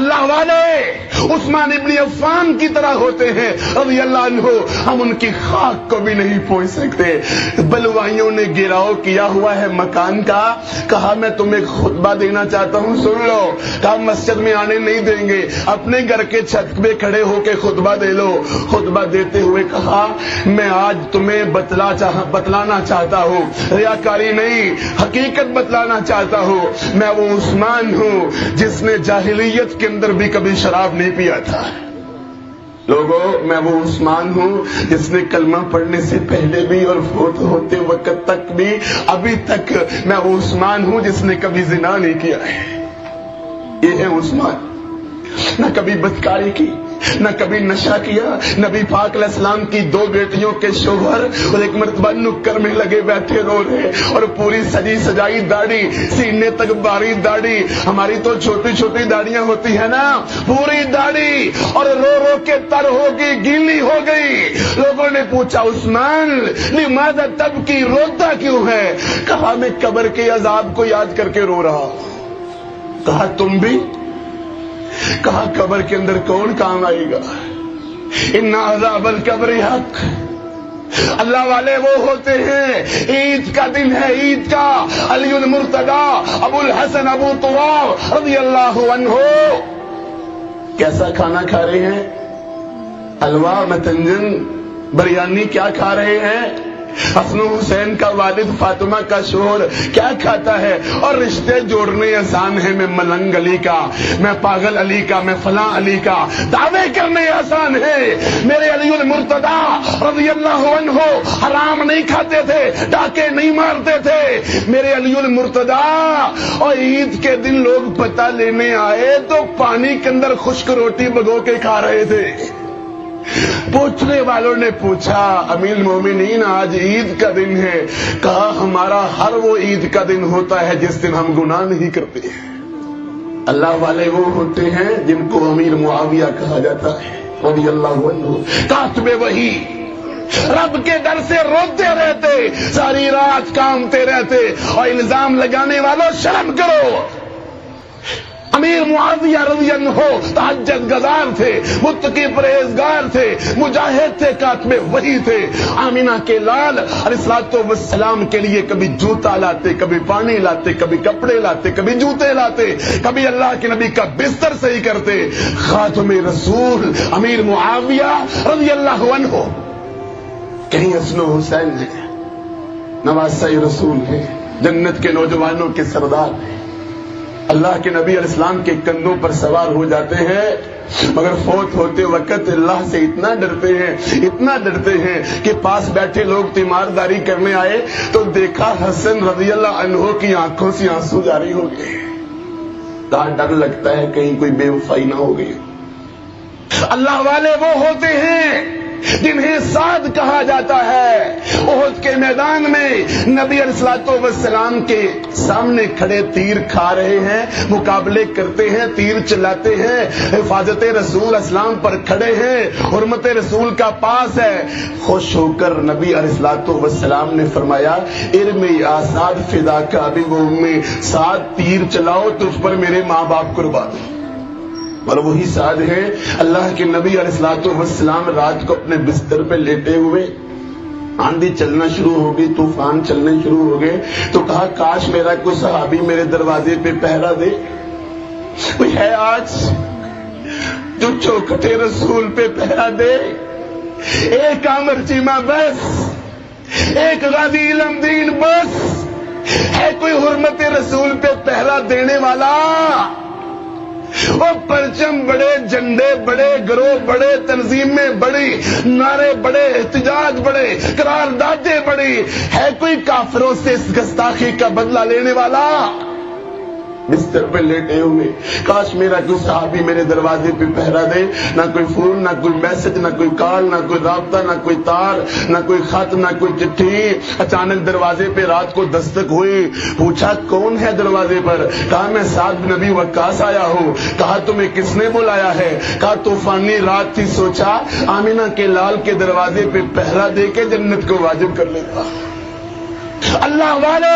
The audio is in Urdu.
اللہ والے عثمان ابن عفان کی طرح ہوتے ہیں رضی اللہ عنہ، ہم ان کی خاک کو بھی نہیں پہنچ سکتے۔ بلوائیوں نے گھیراؤ کیا ہوا ہے مکان کا، کہا میں تمہیں خطبہ دینا چاہتا ہوں، سن لو۔ کہا مسجد میں آنے نہیں دیں گے، اپنے گھر کے چھت پہ کھڑے ہو کے خطبہ دے لو۔ خطبہ دیتے ہوئے کہا میں آج تمہیں بتلانا چاہتا ہوں، ریاکاری نہیں، حقیقت بتلانا چاہتا ہوں، میں وہ عثمان ہوں جس نے جاہلیت کے اندر بھی کبھی شراب نہیں پیا تھا۔ لوگوں، میں وہ عثمان ہوں جس نے کلمہ پڑھنے سے پہلے بھی اور فوت ہوتے وقت تک بھی ابھی تک میں وہ عثمان ہوں جس نے کبھی زنا نہیں کیا ہے۔ یہ ہے عثمان، نہ کبھی بدکاری کی، نہ کبھی نشہ کیا۔ نبی پاک علیہ السلام کی 2 بیٹیوں کے شوہر اور ایک مرتبہ نکر میں لگے بیٹھے رو رہے، اور پوری سجی سجائی داڑھی، سینے تک باری داڑھی، ہماری تو چھوٹی چھوٹی داڑیاں ہوتی ہے نا، پوری داڑھی، اور رو رو کے تر ہو گئی، گیلی ہو گئی۔ لوگوں نے پوچھا عثمان لماذا تبکی، روتا کیوں ہے؟ کہا میں قبر کے عذاب کو یاد کر کے رو رہا ہوں۔ کہا تم بھی؟ کہا قبر کے اندر کون کام آئے گا؟ ان عذاب القبر حق۔ اللہ والے وہ ہوتے ہیں، عید کا دن ہے، عید کا، علی المرتضی ابو الحسن ابو طراب رضی اللہ عنہ کیسا کھانا کھا رہے ہیں؟ حلوہ، متنجن، بریانی کیا کھا رہے ہیں؟ حسن و حسین کا والد فاطمہ کا شوہر کیا کھاتا ہے؟ اور رشتے جوڑنے آسان ہے، میں ملنگ علی کا، میں پاگل علی کا، میں فلاں علی کا، دعوے کرنے آسان ہے۔ میرے علی المرتضی رضی اللہ عنہ حرام نہیں کھاتے تھے، ڈاکے نہیں مارتے تھے۔ میرے علی المرتضی، اور عید کے دن لوگ پتہ لینے آئے تو پانی کے اندر خشک روٹی بھگو کے کھا رہے تھے۔ پوچھنے والوں نے پوچھا امیر المومنین آج عید کا دن ہے؟ کہا ہمارا ہر وہ عید کا دن ہوتا ہے جس دن ہم گناہ نہیں کرتے۔ اللہ والے وہ ہوتے ہیں جن کو امیر معاویہ کہا جاتا ہے رضی اللہ عنہ، کاتب وحی، رب کے در سے روتے رہتے، ساری رات کامتے رہتے، اور الزام لگانے والوں شرم کرو۔ امیر معاویہ رضی اللہ عنہ تہجد گزار تھے، متقی پرہیزگار تھے، مجاہد تھے، کاتب وحی تھے۔ آمینہ کے لال علیہ السلام کے لیے کبھی جوتا لاتے، کبھی پانی لاتے، کبھی کپڑے لاتے، کبھی جوتے لاتے، کبھی اللہ کے نبی کا بستر صحیح کرتے۔ خاتم رسول امیر معاویہ رضی اللہ عنہ کہیں حسن و حسین ہے، نواسہ رسول ہے، جنت کے نوجوانوں کے سردار ہیں، اللہ کے نبی علیہ السلام کے کندھوں پر سوار ہو جاتے ہیں، مگر فوت ہوتے وقت اللہ سے اتنا ڈرتے ہیں، اتنا ڈرتے ہیں کہ پاس بیٹھے لوگ تیمارداری کرنے آئے تو دیکھا حسن رضی اللہ عنہ کی آنکھوں سے آنسو جاری ہو گئے۔ ڈر لگتا ہے کہیں کوئی بے وفائی نہ ہو گئی۔ اللہ والے وہ ہوتے ہیں جنہیں سعد کہا جاتا ہے۔ احد کے میدان میں نبی علیہ السلام کے سامنے کھڑے تیر کھا رہے ہیں، مقابلے کرتے ہیں، تیر چلاتے ہیں، حفاظت رسول اسلام پر کھڑے ہیں، حرمت رسول کا پاس ہے۔ خوش ہو کر نبی علیہ السلام نے فرمایا ارمی آساد فدا کا ابی و امی، سعد تیر چلاؤ تجھ پر میرے ماں باپ قربان۔ اور وہی سعد ہے اللہ کے نبی علیہ السلام رات کو اپنے بستر پہ لیٹے ہوئے، آندھی چلنا شروع ہو گئی، طوفان چلنے شروع ہو گئے، تو کہا کاش میرا کوئی صحابی میرے دروازے پہ پہرا دے۔ کوئی ہے آج جو چوکھٹے رسول پہ پہرا دے؟ ایک عامر چیمہ بس، ایک غازی علم دین بس، ہے کوئی حرمت رسول پہ پہرا دینے والا؟ وہ پرچم بڑے، جھنڈے بڑے، گروہ بڑے، تنظیمیں بڑی، نعرے بڑے، احتجاج بڑے، قراردادیں بڑی، ہے کوئی کافروں سے اس گستاخی کا بدلہ لینے والا؟ بستر پہ لیٹے ہوئے کاش میرا کوئی صحابی میرے دروازے پہ پہرا دے۔ نہ کوئی فون، نہ کوئی میسج، نہ کوئی کال، نہ کوئی رابطہ، نہ کوئی تار، نہ کوئی خط، نہ کوئی چٹھی۔ اچانک دروازے پہ رات کو دستک ہوئی، پوچھا کون ہے دروازے پر؟ کہا میں سعد بن ابی وقاص آیا ہوں۔ کہا تمہیں کس نے بلایا ہے؟ کہا طوفانی رات تھی، سوچا آمینہ کے لال کے دروازے پہ پہرا دے کے جنت کو واجب کر لیتا۔ اللہ والے